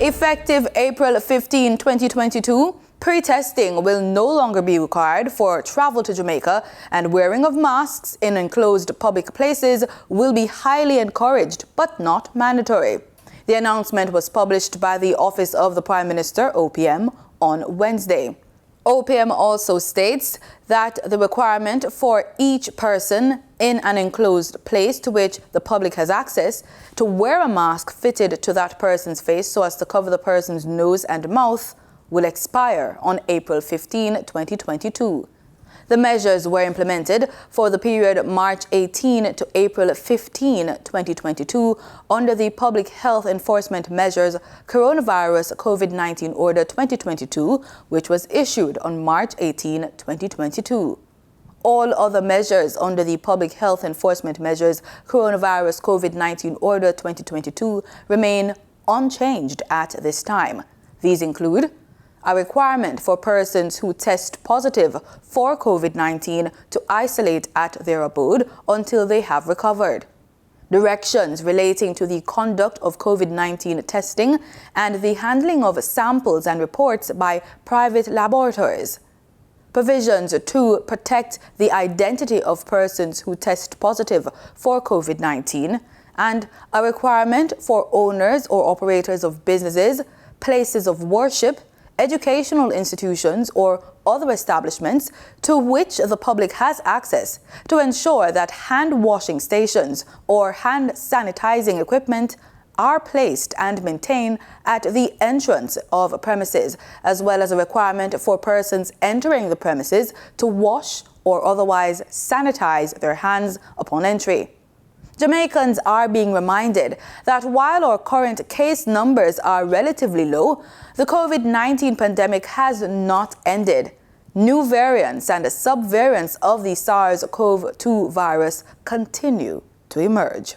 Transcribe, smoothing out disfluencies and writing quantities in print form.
Effective April 15, 2022, pre-testing will no longer be required for travel to Jamaica, and wearing of masks in enclosed public places will be highly encouraged but not mandatory. The announcement was published by the Office of the Prime Minister, OPM, on Wednesday. OPM also states that the requirement for each person in an enclosed place to which the public has access to wear a mask fitted to that person's face so as to cover the person's nose and mouth will expire on April 15, 2022. The measures were implemented for the period March 18 to April 15, 2022 under the Public Health Enforcement Measures Coronavirus COVID-19 Order 2022, which was issued on March 18, 2022. All other measures under the Public Health Enforcement Measures Coronavirus COVID-19 Order 2022 remain unchanged at this time. These include a requirement for persons who test positive for COVID-19 to isolate at their abode until they have recovered. Directions relating to the conduct of COVID-19 testing and the handling of samples and reports by private laboratories. Provisions to protect the identity of persons who test positive for COVID-19, and a requirement for owners or operators of businesses, places of worship, educational institutions or other establishments to which the public has access to ensure that hand washing stations or hand sanitizing equipment are placed and maintained at the entrance of premises, as well as a requirement for persons entering the premises to wash or otherwise sanitize their hands upon entry. Jamaicans are being reminded that while our current case numbers are relatively low, the COVID-19 pandemic has not ended. New variants and subvariants of the SARS-CoV-2 virus continue to emerge.